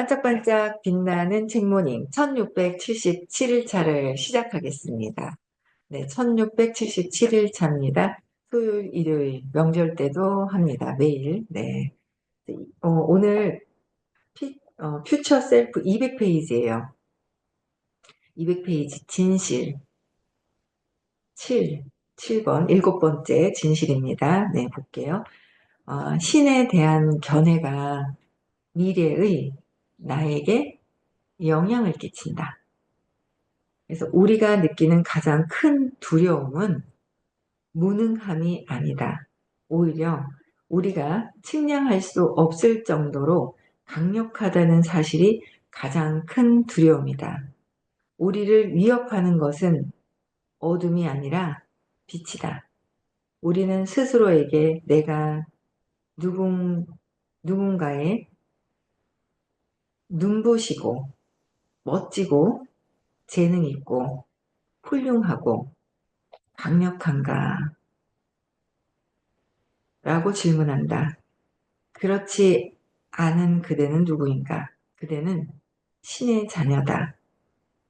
반짝반짝 빛나는 책모닝 1677일차를 시작하겠습니다. 네, 1677일차입니다. 토요일, 일요일, 명절 때도 합니다. 매일. 네. 오늘 퓨처 셀프 200페이지예요. 200페이지 진실 7번, 7번째 진실입니다. 네, 볼게요. 신에 대한 견해가 미래의 나에게 영향을 끼친다. 그래서 우리가 느끼는 가장 큰 두려움은 무능함이 아니다. 오히려 우리가 측량할 수 없을 정도로 강력하다는 사실이 가장 큰 두려움이다. 우리를 위협하는 것은 어둠이 아니라 빛이다. 우리는 스스로에게 내가 누군가의 눈부시고 멋지고 재능 있고 훌륭하고 강력한가? 라고 질문한다. 그렇지 않은 그대는 누구인가? 그대는 신의 자녀다.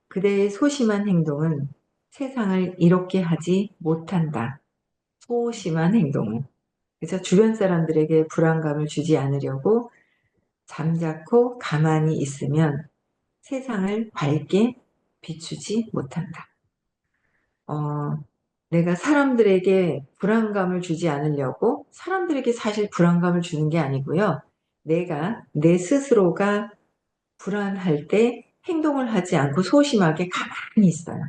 그대의 소심한 행동은 세상을 이롭게 하지 못한다. 소심한 행동은. 그래서 주변 사람들에게 불안감을 주지 않으려고 잠자코 가만히 있으면 세상을 밝게 비추지 못한다. 어, 내가 사람들에게 불안감을 주지 않으려고 사람들에게 사실 불안감을 주는 게 아니고요. 내가 내 스스로가 불안할 때 행동을 하지 않고 소심하게 가만히 있어요.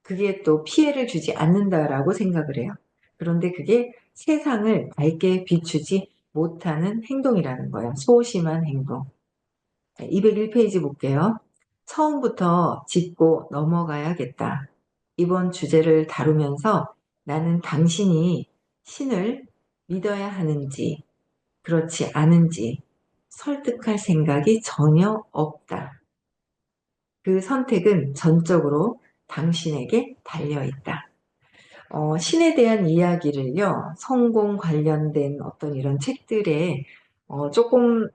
그게 또 피해를 주지 않는다라고 생각을 해요. 그런데 그게 세상을 밝게 비추지 못하는 행동이라는 거예요. 소심한 행동. 201페이지 볼게요. 처음부터 짚고 넘어가야겠다. 이번 주제를 다루면서 나는 당신이 신을 믿어야 하는지, 그렇지 않은지 설득할 생각이 전혀 없다. 그 선택은 전적으로 당신에게 달려있다. 신에 대한 이야기를요, 성공 관련된 어떤 이런 책들에 조금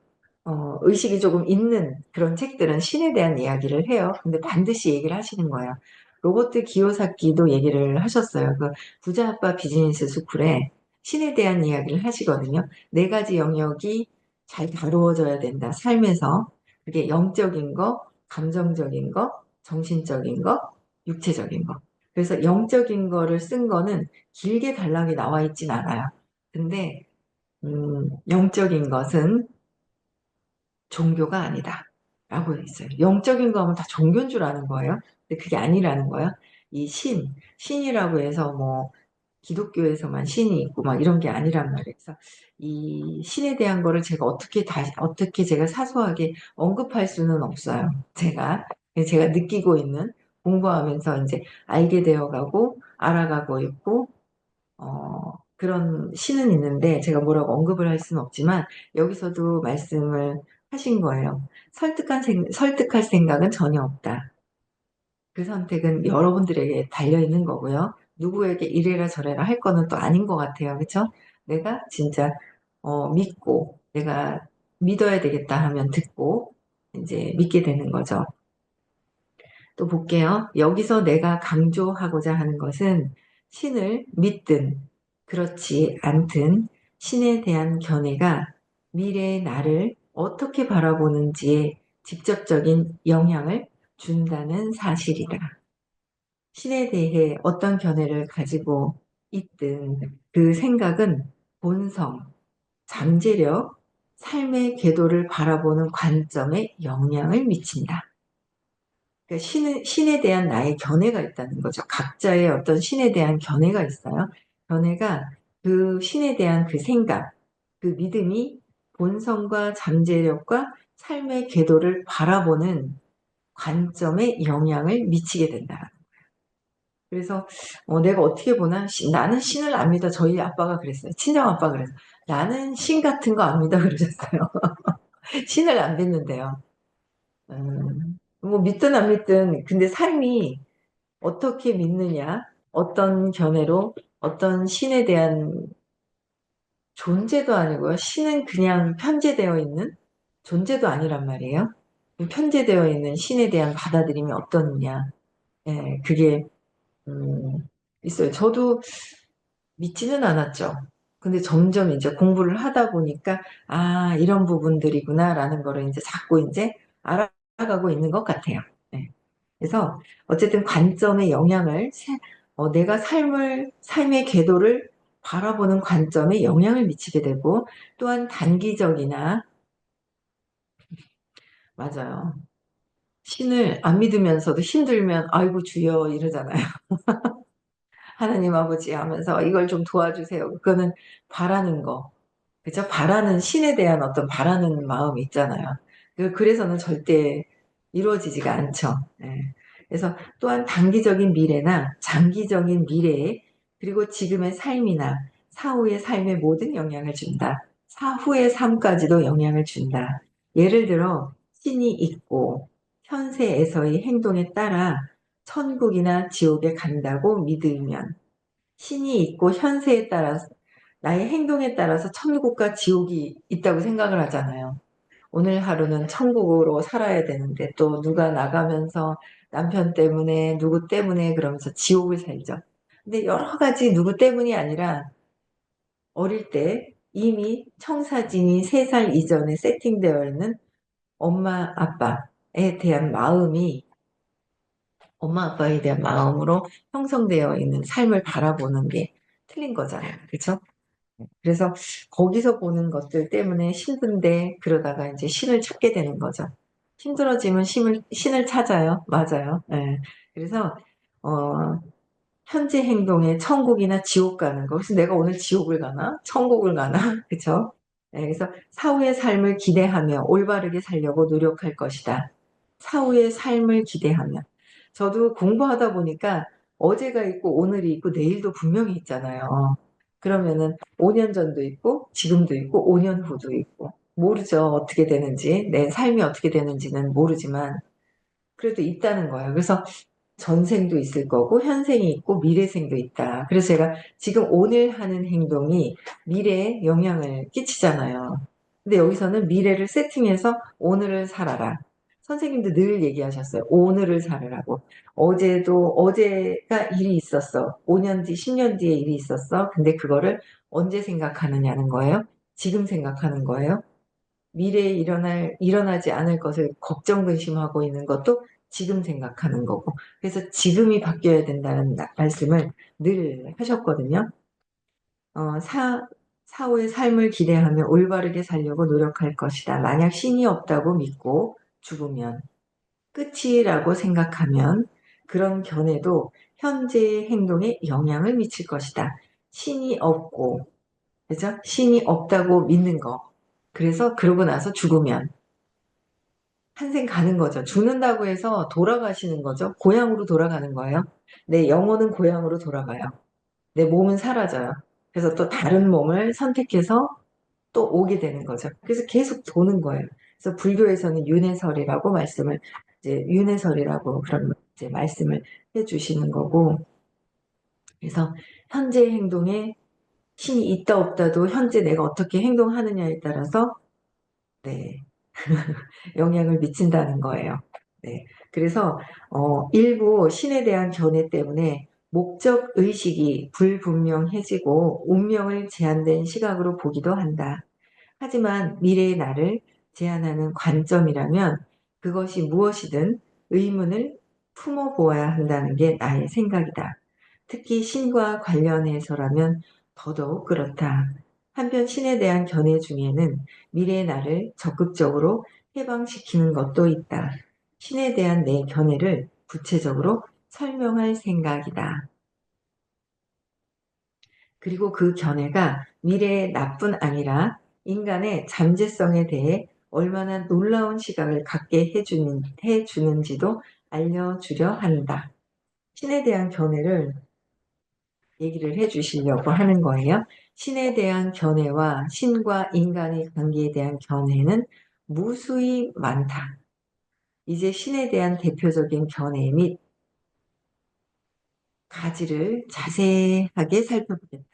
의식이 조금 있는 그런 책들은 신에 대한 이야기를 해요. 근데 반드시 얘기를 하시는 거예요. 로버트 기요사키도 얘기를 하셨어요. 그 부자 아빠 비즈니스 스쿨에 신에 대한 이야기를 하시거든요. 네 가지 영역이 잘 다루어져야 된다. 삶에서. 그게 영적인 거, 감정적인 거, 정신적인 거, 육체적인 거. 그래서 영적인 거를 쓴 거는 길게 단락이 나와 있진 않아요. 근데 영적인 것은 종교가 아니다. 라고 했어요. 영적인 거 하면 다 종교인 줄 아는 거예요. 근데 그게 아니라는 거예요. 이 신이라고 해서 뭐 기독교에서만 신이 있고 막 이런 게 아니란 말이에요. 그래서 이 신에 대한 거를 제가 어떻게 제가 사소하게 언급할 수는 없어요. 제가 느끼고 있는 공부하면서 이제 알게 되어가고 알아가고 있고 그런 시는 있는데 제가 뭐라고 언급을 할 수는 없지만 여기서도 말씀을 하신 거예요. 설득할 생각은 전혀 없다. 그 선택은 여러분들에게 달려있는 거고요. 누구에게 이래라 저래라 할 거는 또 아닌 것 같아요. 그렇죠? 내가 진짜 믿고 내가 믿어야 되겠다 하면 듣고 이제 믿게 되는 거죠. 또 볼게요. 여기서 내가 강조하고자 하는 것은 신을 믿든 그렇지 않든 신에 대한 견해가 미래의 나를 어떻게 바라보는지에 직접적인 영향을 준다는 사실이다. 신에 대해 어떤 견해를 가지고 있든 그 생각은 본성, 잠재력, 삶의 궤도를 바라보는 관점에 영향을 미친다. 그러니까 신에 대한 나의 견해가 있다는 거죠. 각자의 어떤 신에 대한 견해가 있어요. 견해가 그 신에 대한 그 생각, 그 믿음이 본성과 잠재력과 삶의 궤도를 바라보는 관점에 영향을 미치게 된다. 그래서 내가 어떻게 보나 나는 신을 안 믿어. 저희 아빠가 그랬어요. 친정 아빠가 그랬어요. 나는 신 같은 거 안 믿어 그러셨어요. 신을 안 믿는데요. 뭐 믿든 안 믿든 근데 삶이 어떻게 믿느냐, 어떤 견해로, 어떤 신에 대한 존재도 아니고요. 신은 그냥 편재되어 있는 존재도 아니란 말이에요. 편제되어 있는 신에 대한 받아들임이 어떠느냐. 예, 그게 있어요. 저도 믿지는 않았죠. 근데 점점 이제 공부를 하다 보니까 아, 이런 부분들이구나라는 거를 이제 자꾸 이제 알아가고 있는 것 같아요. 네. 그래서 어쨌든 관점의 영향을 내가 삶의 궤도를 바라보는 관점에 영향을 미치게 되고 또한 단기적이나 맞아요. 신을 안 믿으면서도 힘들면 아이고 주여 이러잖아요. 하나님 아버지 하면서 이걸 좀 도와주세요. 그거는 바라는 거. 그죠? 바라는 신에 대한 어떤 바라는 마음이 있잖아요. 그래서는 절대 이루어지지가 않죠. 예. 그래서 또한 단기적인 미래나 장기적인 미래에 그리고 지금의 삶이나 사후의 삶에 모든 영향을 준다. 사후의 삶까지도 영향을 준다. 예를 들어 신이 있고 현세에서의 행동에 따라 천국이나 지옥에 간다고 믿으면 신이 있고 현세에 따라서 나의 행동에 따라서 천국과 지옥이 있다고 생각을 하잖아요. 오늘 하루는 천국으로 살아야 되는데 또 누가 나가면서 남편 때문에 누구 때문에 그러면서 지옥을 살죠. 근데 여러 가지 누구 때문이 아니라 어릴 때 이미 청사진이 3살 이전에 세팅되어 있는 엄마 아빠에 대한 마음이 엄마 아빠에 대한 마음으로 형성되어 있는 삶을 바라보는 게 틀린 거잖아요. 그렇죠? 그래서 거기서 보는 것들 때문에 힘든데 그러다가 이제 신을 찾게 되는 거죠. 힘들어지면 신을 찾아요. 맞아요. 예. 그래서 어, 현재 행동에 천국이나 지옥 가는 거. 그래서 내가 오늘 지옥을 가나? 천국을 가나? 그쵸? 예, 그래서 사후의 삶을 기대하며 올바르게 살려고 노력할 것이다. 사후의 삶을 기대하며. 저도 공부하다 보니까 어제가 있고 오늘이 있고 내일도 분명히 있잖아요. 그러면은 5년 전도 있고 지금도 있고 5년 후도 있고 모르죠. 어떻게 되는지 내 삶이 어떻게 되는지는 모르지만 그래도 있다는 거예요. 그래서 전생도 있을 거고 현생이 있고 미래생도 있다. 그래서 제가 지금 오늘 하는 행동이 미래에 영향을 끼치잖아요. 근데 여기서는 미래를 세팅해서 오늘을 살아라. 선생님도 늘 얘기하셨어요. 오늘을 살으라고. 어제가 일이 있었어. 5년 뒤, 10년 뒤에 일이 있었어. 근데 그거를 언제 생각하느냐는 거예요. 지금 생각하는 거예요. 미래에 일어나지 않을 것을 걱정, 근심하고 있는 것도 지금 생각하는 거고. 그래서 지금이 바뀌어야 된다는 말씀을 늘 하셨거든요. 어, 사, 사후의 삶을 기대하며 올바르게 살려고 노력할 것이다. 만약 신이 없다고 믿고 죽으면 끝이라고 생각하면 그런 견해도 현재의 행동에 영향을 미칠 것이다. 신이 없고, 그죠? 신이 없다고 믿는 거. 그래서 그러고 나서 죽으면 탄생 가는 거죠. 죽는다고 해서 돌아가시는 거죠. 고향으로 돌아가는 거예요. 내 영혼은 고향으로 돌아가요. 내 몸은 사라져요. 그래서 또 다른 몸을 선택해서 또 오게 되는 거죠. 그래서 계속 도는 거예요. 그래서 불교에서는 윤회설이라고 그런 이제 말씀을 해주시는 거고. 그래서 현재 행동에 신이 있다 없다도 현재 내가 어떻게 행동하느냐에 따라서 네, 영향을 미친다는 거예요. 네. 그래서 일부 신에 대한 견해 때문에 목적 의식이 불분명해지고 운명을 제한된 시각으로 보기도 한다. 하지만 미래의 나를 제한하는 관점이라면 그것이 무엇이든 의문을 품어보아야 한다는 게 나의 생각이다. 특히 신과 관련해서라면 더더욱 그렇다. 한편 신에 대한 견해 중에는 미래의 나를 적극적으로 해방시키는 것도 있다. 신에 대한 내 견해를 구체적으로 설명할 생각이다. 그리고 그 견해가 미래의 나뿐 아니라 인간의 잠재성에 대해 얼마나 놀라운 시각을 갖게 해주는지도 알려주려 한다. 신에 대한 견해를 얘기를 해주시려고 하는 거예요. 신에 대한 견해와 신과 인간의 관계에 대한 견해는 무수히 많다. 이제 신에 대한 대표적인 견해 및 가지를 자세하게 살펴보겠다.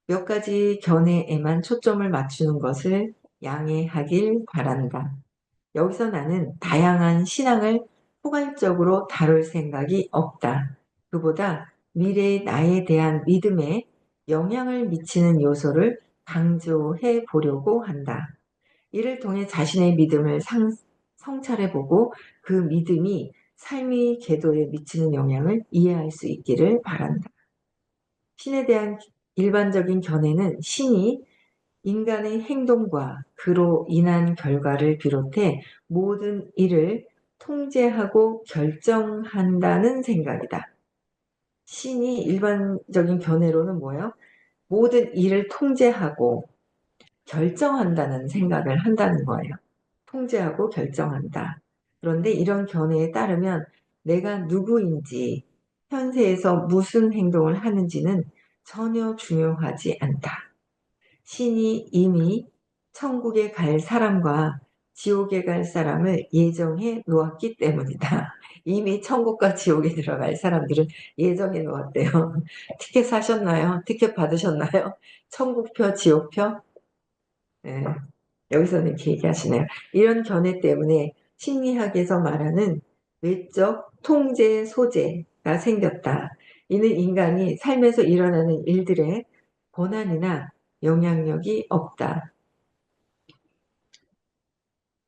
몇 가지 견해에만 초점을 맞추는 것을 양해하길 바란다. 여기서 나는 다양한 신앙을 포괄적으로 다룰 생각이 없다. 그보다 미래의 나에 대한 믿음에 영향을 미치는 요소를 강조해 보려고 한다. 이를 통해 자신의 믿음을 성찰해보고 그 믿음이 삶의 궤도에 미치는 영향을 이해할 수 있기를 바란다. 신에 대한 일반적인 견해는 신이 인간의 행동과 그로 인한 결과를 비롯해 모든 일을 통제하고 결정한다는 생각이다. 신이 일반적인 견해로는 뭐예요? 모든 일을 통제하고 결정한다는 생각을 한다는 거예요. 통제하고 결정한다. 그런데 이런 견해에 따르면 내가 누구인지, 현세에서 무슨 행동을 하는지는 전혀 중요하지 않다. 신이 이미 천국에 갈 사람과 지옥에 갈 사람을 예정해 놓았기 때문이다. 이미 천국과 지옥에 들어갈 사람들은 예정해 놓았대요. 티켓 사셨나요? 티켓 받으셨나요? 천국표, 지옥표? 네. 여기서는 이렇게 얘기하시네요. 이런 견해 때문에 심리학에서 말하는 외적 통제 소재가 생겼다. 이는 인간이 삶에서 일어나는 일들의 권한이나 영향력이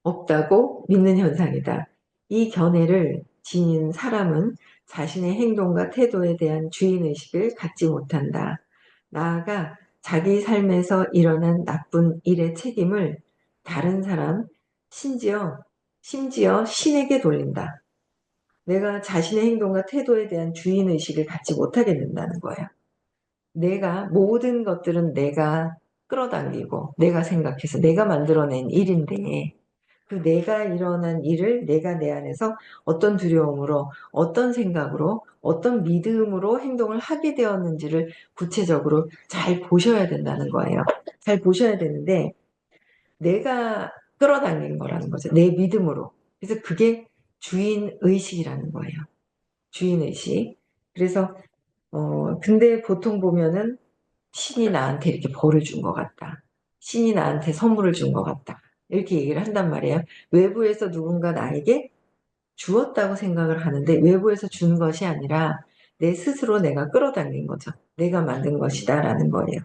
없다고 믿는 현상이다. 이 견해를 지닌 사람은 자신의 행동과 태도에 대한 주인의식을 갖지 못한다. 나아가 자기 삶에서 일어난 나쁜 일의 책임을 다른 사람, 심지어 신에게 돌린다. 내가 자신의 행동과 태도에 대한 주인의식을 갖지 못하게 된다는 거예요. 모든 것들은 내가 끌어당기고, 내가 생각해서, 내가 만들어낸 일인데, 그 내가 일어난 일을 내가 내 안에서 어떤 두려움으로, 어떤 생각으로, 어떤 믿음으로 행동을 하게 되었는지를 구체적으로 잘 보셔야 된다는 거예요. 잘 보셔야 되는데, 내가 끌어당긴 거라는 거죠. 내 믿음으로. 그래서 그게 주인의식이라는 거예요. 주인의식. 그래서, 근데 보통 보면은 신이 나한테 이렇게 벌을 준 것 같다. 신이 나한테 선물을 준 것 같다. 이렇게 얘기를 한단 말이에요. 외부에서 누군가 나에게 주었다고 생각을 하는데 외부에서 준 것이 아니라 내 스스로 내가 끌어당긴 거죠. 내가 만든 것이다 라는 거예요.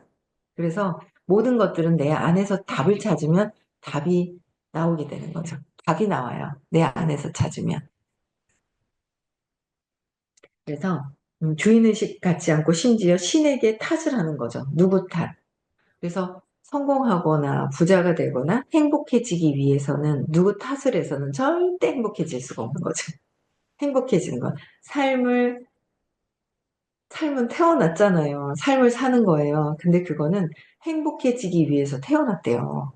그래서 모든 것들은 내 안에서 답을 찾으면 답이 나오게 되는 거죠. 답이 나와요. 내 안에서 찾으면. 그래서 주인의식 갖지 않고 심지어 신에게 탓을 하는 거죠. 누구 탓. 그래서 성공하거나 부자가 되거나 행복해지기 위해서는 누구 탓을 해서는 절대 행복해질 수가 없는 거죠. 행복해지는 건. 삶은 태어났잖아요. 삶을 사는 거예요. 근데 그거는 행복해지기 위해서 태어났대요.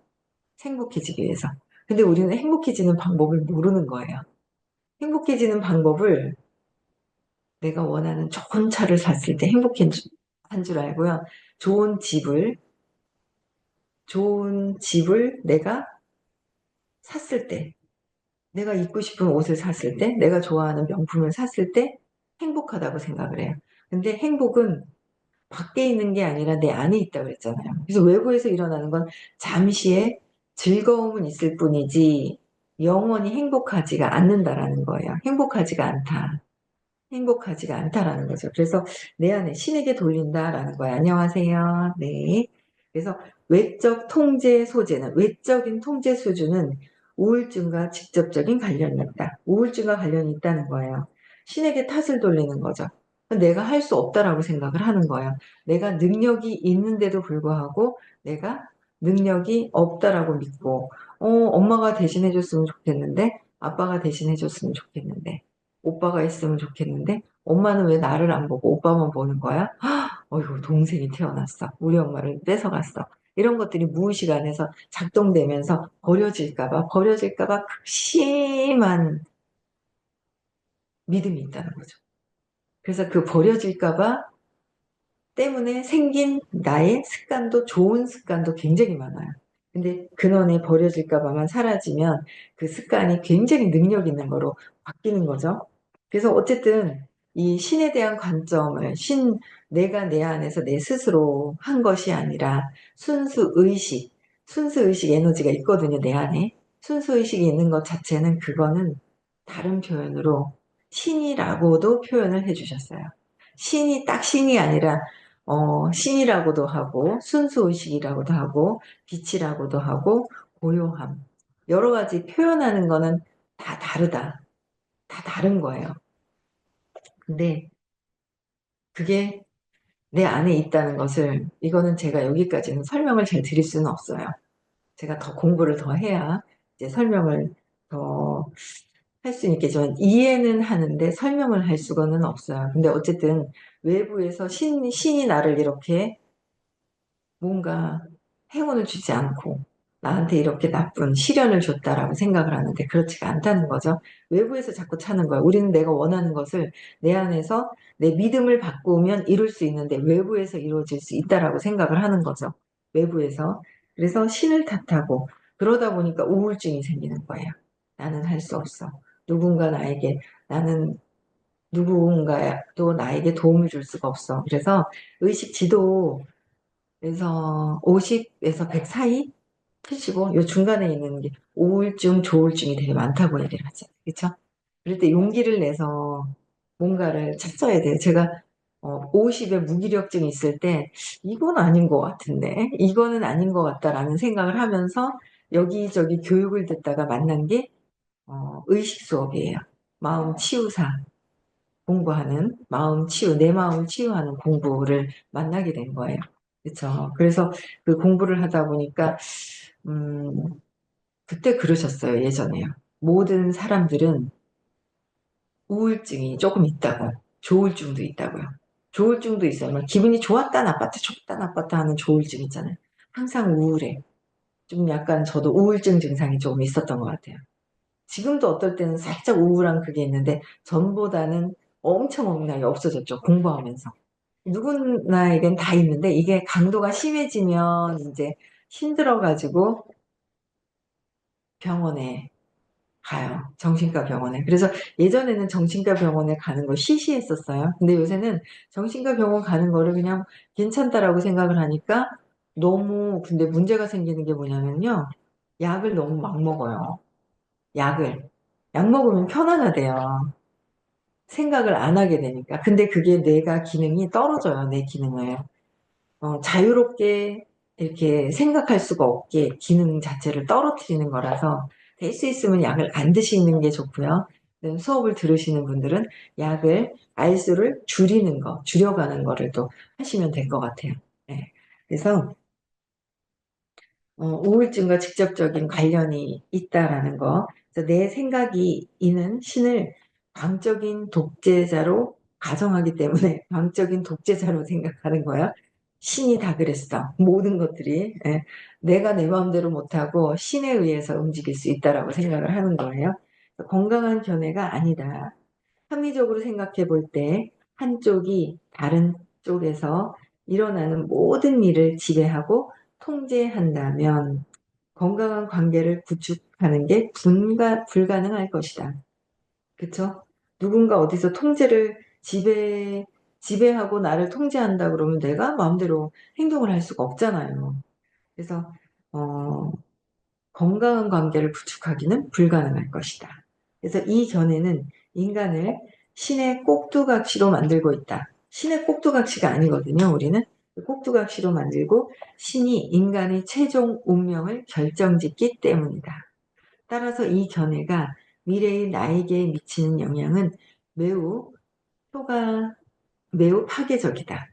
행복해지기 위해서. 근데 우리는 행복해지는 방법을 모르는 거예요. 행복해지는 방법을 내가 원하는 좋은 차를 샀을 때 행복한 줄 알고요. 좋은 집을 내가 샀을 때, 내가 입고 싶은 옷을 샀을 때, 내가 좋아하는 명품을 샀을 때 행복하다고 생각을 해요. 근데 행복은 밖에 있는 게 아니라 내 안에 있다고 그랬잖아요. 그래서 외부에서 일어나는 건 잠시의 즐거움은 있을 뿐이지 영원히 행복하지가 않는다라는 거예요. 행복하지가 않다라는 거죠. 그래서 내 안에 신에게 돌린다라는 거예요. 안녕하세요. 네. 그래서 외적인 통제 수준은 우울증과 직접적인 관련이 있다. 우울증과 관련이 있다는 거예요. 신에게 탓을 돌리는 거죠. 내가 할 수 없다라고 생각을 하는 거예요. 내가 능력이 있는데도 불구하고 내가 능력이 없다라고 믿고, 엄마가 대신해줬으면 좋겠는데, 아빠가 대신해줬으면 좋겠는데, 오빠가 있으면 좋겠는데 엄마는 왜 나를 안 보고 오빠만 보는 거야? 어이구 동생이 태어났어. 우리 엄마를 뺏어갔어. 이런 것들이 무의식 안에서 작동되면서 버려질까 봐 극심한 믿음이 있다는 거죠. 그래서 그 버려질까 봐 때문에 생긴 나의 습관도 좋은 습관도 굉장히 많아요. 근데 근원에 버려질까 봐만 사라지면 그 습관이 굉장히 능력 있는 거로 바뀌는 거죠. 그래서 어쨌든 이 신에 대한 관점을 내가 내 안에서 내 스스로 한 것이 아니라 순수 의식 에너지가 있거든요, 내 안에. 순수의식이 있는 것 자체는 그거는 다른 표현으로 신이라고도 표현을 해주셨어요. 신이 딱 신이 아니라 신이라고도 하고 순수의식이라고도 하고 빛이라고도 하고 고요함 여러 가지 표현하는 거는 다 다르다. 다 다른 거예요. 근데 그게 내 안에 있다는 것을 이거는 제가 여기까지는 설명을 잘 드릴 수는 없어요. 제가 더 공부를 더 해야 이제 설명을 더 할 수는 있겠지만 이해는 하는데 설명을 할 수가는 없어요. 근데 어쨌든 외부에서 신이 나를 이렇게 뭔가 행운을 주지 않고 나한테 이렇게 나쁜 시련을 줬다라고 생각을 하는데 그렇지가 않다는 거죠. 외부에서 자꾸 차는 거예요. 우리는 내가 원하는 것을 내 안에서 내 믿음을 바꾸면 이룰 수 있는데 외부에서 이루어질 수 있다라고 생각을 하는 거죠. 외부에서. 그래서 신을 탓하고 그러다 보니까 우울증이 생기는 거예요. 나는 할 수 없어. 누군가 나에게 나는 누군가도 나에게 도움을 줄 수가 없어. 그래서 의식 지도 그래서 50에서 100 사이? 75? 요 중간에 있는 게 우울증, 조울증이 되게 많다고 얘기를 하잖아요. 그쵸? 그럴 때 용기를 내서 뭔가를 찾아야 돼요. 제가 50에 무기력증이 있을 때 이건 아닌 것 같은데 이거는 아닌 것 같다라는 생각을 하면서 여기저기 교육을 듣다가 만난 게 의식 수업이에요. 마음 치유사 공부하는 마음 치유, 내 마음을 치유하는 공부를 만나게 된 거예요. 그렇죠. 그래서 그 공부를 하다 보니까 음, 그때 그러셨어요. 예전에요. 모든 사람들은 우울증이 조금 있다고, 조울증도 있다고요. 조울증도 있어요. 막 기분이 좋았다 나빴다 좋았다 나빴다 하는 조울증 있잖아요. 항상 우울해. 좀 약간 저도 우울증 증상이 조금 있었던 것 같아요. 지금도 어떨 때는 살짝 우울한 그게 있는데 전보다는 엄청나게 없어졌죠. 공부하면서. 누구나에겐 다 있는데 이게 강도가 심해지면 이제 힘들어가지고 병원에 가요. 정신과 병원에. 그래서 예전에는 정신과 병원에 가는 거 시시했었어요. 근데 요새는 정신과 병원 가는 거를 그냥 괜찮다라고 생각을 하니까 너무 근데 문제가 생기는 게 뭐냐면요. 약을 너무 막 먹어요. 약을. 약 먹으면 편안하대요. 생각을 안 하게 되니까. 근데 그게 뇌가 기능이 떨어져요. 내 기능을. 자유롭게 이렇게 생각할 수가 없게 기능 자체를 떨어뜨리는 거라서 될 수 있으면 약을 안 드시는 게 좋고요. 수업을 들으시는 분들은 약을 알수를 줄이는 거, 줄여가는 거를 또 하시면 될 것 같아요. 네. 그래서 우울증과 직접적인 관련이 있다라는 거. 그래서 내 생각이 있는 신을 광적인 독재자로 가정하기 때문에 광적인 독재자로 생각하는 거야. 신이 다 그랬어. 모든 것들이. 예. 내가 내 마음대로 못하고 신에 의해서 움직일 수 있다라고 생각을 하는 거예요. 건강한 견해가 아니다. 합리적으로 생각해 볼 때 한쪽이 다른 쪽에서 일어나는 모든 일을 지배하고 통제한다면 건강한 관계를 구축하는 게 불가능할 것이다. 그쵸? 누군가 어디서 통제를 지배하고 나를 통제한다 그러면 내가 마음대로 행동을 할 수가 없잖아요. 그래서, 어, 건강한 관계를 구축하기는 불가능할 것이다. 그래서 이 견해는 인간을 신의 꼭두각시로 만들고 있다. 신의 꼭두각시가 아니거든요, 우리는. 꼭두각시로 만들고 신이 인간의 최종 운명을 결정짓기 때문이다. 따라서 이 견해가 미래의 나에게 미치는 영향은 매우 효가 매우 파괴적이다.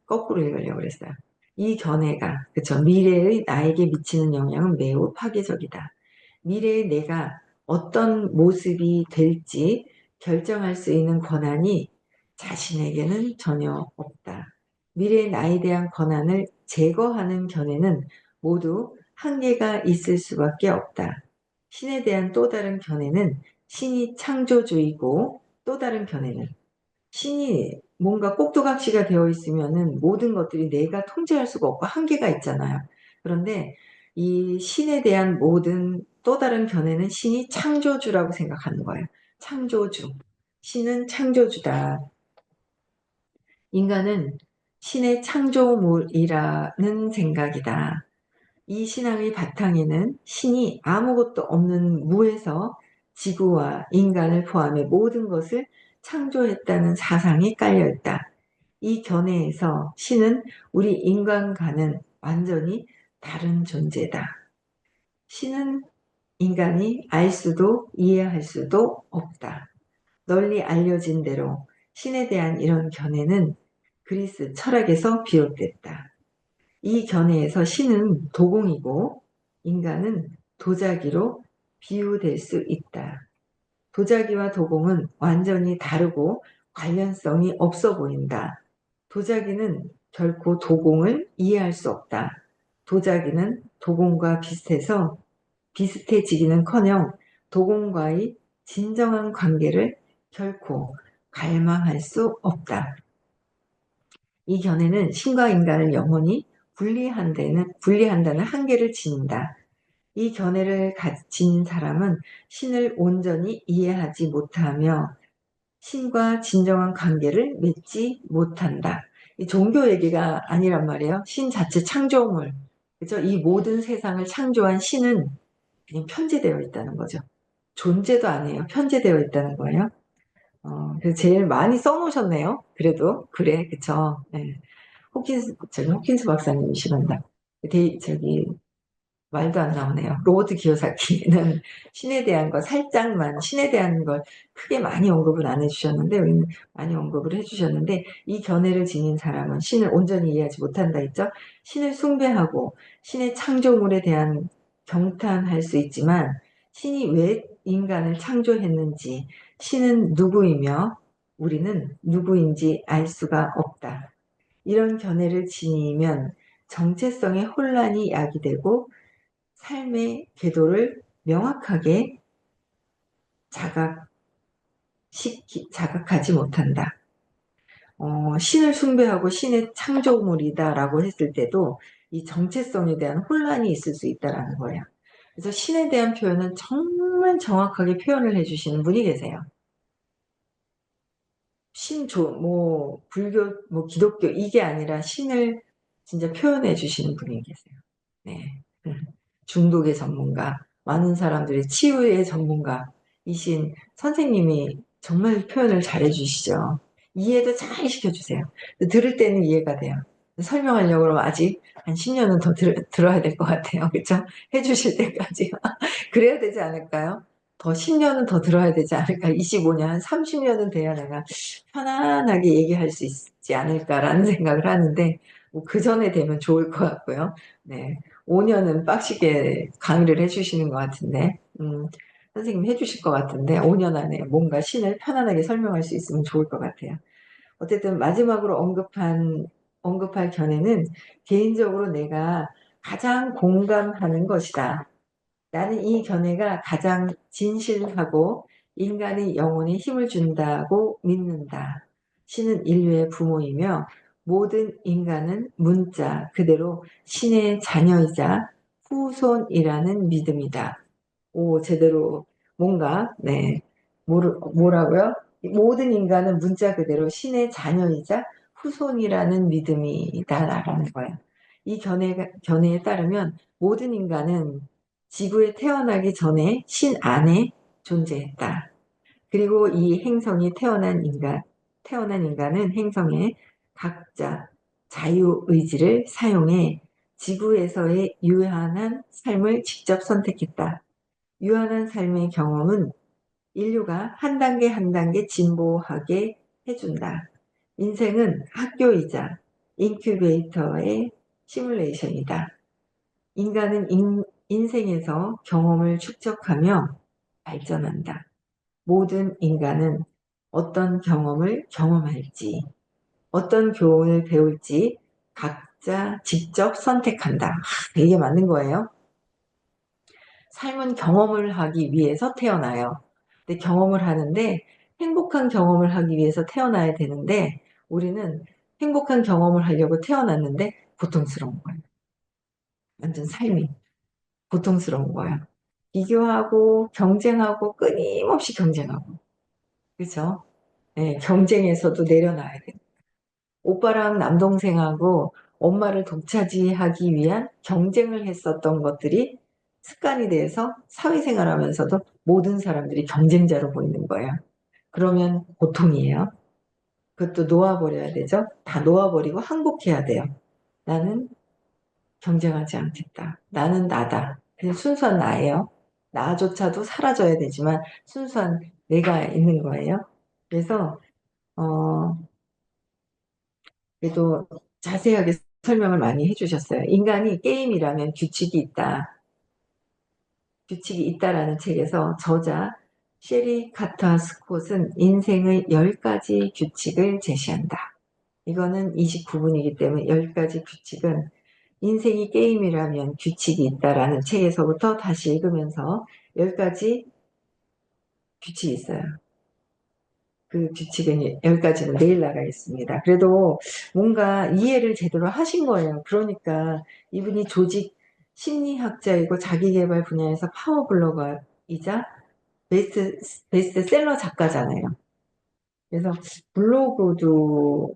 거꾸로 읽으려고 그랬어요. 이 견해가 그쵸 미래의 나에게 미치는 영향은 매우 파괴적이다. 미래의 내가 어떤 모습이 될지 결정할 수 있는 권한이 자신에게는 전혀 없다. 미래의 나에 대한 권한을 제거하는 견해는 모두 한계가 있을 수밖에 없다. 신에 대한 또 다른 견해는 신이 창조주이고 또 다른 견해는 신이 뭔가 꼭두각시가 되어 있으면은 모든 것들이 내가 통제할 수가 없고 한계가 있잖아요. 그런데 이 신에 대한 모든 또 다른 견해는 신이 창조주라고 생각하는 거예요. 창조주. 신은 창조주다. 인간은 신의 창조물이라는 생각이다. 이 신앙의 바탕에는 신이 아무것도 없는 무에서 지구와 인간을 포함해 모든 것을 창조했다는 사상이 깔려있다. 이 견해에서 신은 우리 인간과는 완전히 다른 존재다. 신은 인간이 알 수도 이해할 수도 없다. 널리 알려진 대로 신에 대한 이런 견해는 그리스 철학에서 비롯됐다. 이 견해에서 신은 도공이고 인간은 도자기로 비유될 수 있다. 도자기와 도공은 완전히 다르고 관련성이 없어 보인다. 도자기는 결코 도공을 이해할 수 없다. 도자기는 도공과 비슷해지기는커녕 도공과의 진정한 관계를 결코 갈망할 수 없다. 이 견해는 신과 인간을 영원히 분리한다는 한계를 지닌다. 이 견해를 가진 사람은 신을 온전히 이해하지 못하며 신과 진정한 관계를 맺지 못한다. 이 종교 얘기가 아니란 말이에요. 신 자체 창조물. 그죠? 이 모든 세상을 창조한 신은 그냥 편제되어 있다는 거죠. 존재도 아니에요. 편제되어 있다는 거예요. 그래서 제일 많이 써놓으셨네요. 그래도 그래, 그쵸? 네. 호킨스 박사님이시란다. 저기 말도 안 나오네요. 로버트 기요사키는 신에 대한 거 살짝만, 신에 대한 걸 크게 많이 언급은 안 해주셨는데, 우리는 많이 언급을 해주셨는데, 이 견해를 지닌 사람은 신을 온전히 이해하지 못한다 했죠. 신을 숭배하고 신의 창조물에 대한 경탄할 수 있지만 신이 왜 인간을 창조했는지, 신은 누구이며 우리는 누구인지 알 수가 없다. 이런 견해를 지니면 정체성의 혼란이 야기되고 삶의 궤도를 명확하게 자각하지 못한다. 신을 숭배하고 신의 창조물이다라고 했을 때도 이 정체성에 대한 혼란이 있을 수 있다는 거예요. 그래서 신에 대한 표현은 정말 정확하게 표현을 해주시는 분이 계세요. 불교, 기독교, 이게 아니라 신을 진짜 표현해 주시는 분이 계세요. 네. 중독의 전문가, 많은 사람들의 치유의 전문가이신 선생님이 정말 표현을 잘해 주시죠. 이해도 잘 시켜주세요. 들을 때는 이해가 돼요. 설명하려고 그러면 아직 한 10년은 더 들어야 될 것 같아요. 그렇죠? 해주실 때까지. 그래야 되지 않을까요? 더 10년은 더 들어야 되지 않을까? 25년, 30년은 돼야 내가 편안하게 얘기할 수 있지 않을까라는 생각을 하는데, 그 전에 되면 좋을 것 같고요. 네. 5년은 빡시게 강의를 해주시는 것 같은데, 선생님 해주실 것 같은데, 5년 안에 뭔가 신을 편안하게 설명할 수 있으면 좋을 것 같아요. 어쨌든 마지막으로 언급할 견해는 개인적으로 내가 가장 공감하는 것이다. 나는 이 견해가 가장 진실하고 인간의 영혼에 힘을 준다고 믿는다. 신은 인류의 부모이며 모든 인간은 문자 그대로 신의 자녀이자 후손이라는 믿음이다. 오, 제대로 뭔가, 네. 뭐라고요? 모든 인간은 문자 그대로 신의 자녀이자 후손이라는 믿음이다라는 거예요. 이 견해에 따르면 모든 인간은 지구에 태어나기 전에 신 안에 존재했다. 그리고 이 행성이 태어난 인간은 행성에 각자 자유의지를 사용해 지구에서의 유한한 삶을 직접 선택했다. 유한한 삶의 경험은 인류가 한 단계 한 단계 진보하게 해준다. 인생은 학교이자 인큐베이터의 시뮬레이션이다. 인간은 인생에서 경험을 축적하며 발전한다. 모든 인간은 어떤 경험을 경험할지, 어떤 교훈을 배울지 각자 직접 선택한다. 이게 맞는 거예요. 삶은 경험을 하기 위해서 태어나요. 근데 경험을 하는데 행복한 경험을 하기 위해서 태어나야 되는데 우리는 행복한 경험을 하려고 태어났는데 고통스러운 거예요. 완전 삶이 고통스러운 거예요. 비교하고 경쟁하고 끊임없이 경쟁하고 그렇죠? 네, 경쟁에서도 내려놔야 돼. 오빠랑 남동생하고 엄마를 독차지하기 위한 경쟁을 했었던 것들이 습관이 돼서 사회생활하면서도 모든 사람들이 경쟁자로 보이는 거예요. 그러면 고통이에요. 그것도 놓아버려야 되죠. 다 놓아버리고 항복해야 돼요. 나는 경쟁하지 않겠다. 나는 나다. 그냥 순수한 나예요. 나조차도 사라져야 되지만 순수한 내가 있는 거예요. 그래서 어, 그래도 자세하게 설명을 많이 해주셨어요. 인간이 게임이라면 규칙이 있다. 규칙이 있다라는 책에서 저자 셰리 카타 스콧은 인생의 10가지 규칙을 제시한다. 이거는 29분이기 때문에 10가지 규칙은 인생이 게임이라면 규칙이 있다라는 책에서부터 다시 읽으면서 10가지 규칙이 있어요. 그 규칙은 10가지는 내일 나가겠습니다. 그래도 뭔가 이해를 제대로 하신 거예요. 그러니까 이분이 조직 심리학자이고 자기계발 분야에서 파워블로거이자 베스트셀러 작가잖아요. 그래서 블로그도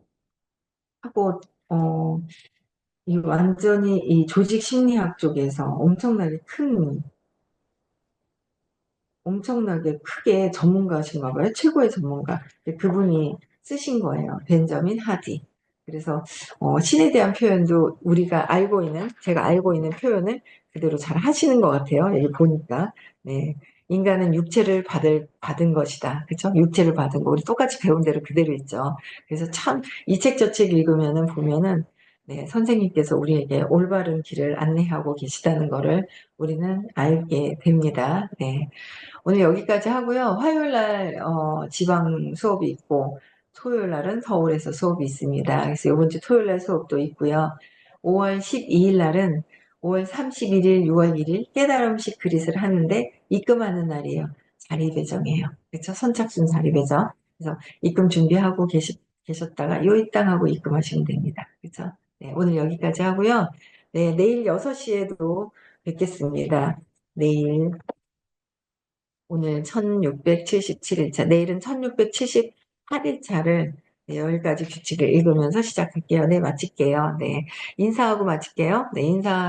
하고 이 완전히 이 조직 심리학 쪽에서 엄청나게 크게 전문가신가 봐요. 최고의 전문가. 그분이 쓰신 거예요. 벤저민 하디. 그래서 신에 대한 표현도 제가 알고 있는 표현을 그대로 잘 하시는 것 같아요. 여기 보니까. 네. 인간은 육체를 받은 것이다. 그쵸? 육체를 받은 거. 우리 똑같이 배운 대로 그대로 있죠. 그래서 참, 이 책 저 책 읽으면은 보면은, 네, 선생님께서 우리에게 올바른 길을 안내하고 계시다는 거를 우리는 알게 됩니다. 네. 오늘 여기까지 하고요. 화요일 날 지방 수업이 있고 토요일 날은 서울에서 수업이 있습니다. 그래서 이번 주 토요일 날 수업도 있고요. 5월 12일 날은 5월 31일, 6월 1일 깨달음식 그릿을 하는데 입금하는 날이에요. 자리 배정이에요. 그렇죠? 선착순 자리 배정. 그래서 입금 준비하고 계셨다가 요일당 하고 입금하시면 됩니다. 그렇죠? 네, 오늘 여기까지 하고요. 네, 내일 6시에도 뵙겠습니다. 내일 오늘 1677일차, 내일은 1678일차를 10가지 규칙을 읽으면서 시작할게요. 네, 마칠게요. 네, 인사하고 마칠게요. 네, 인사.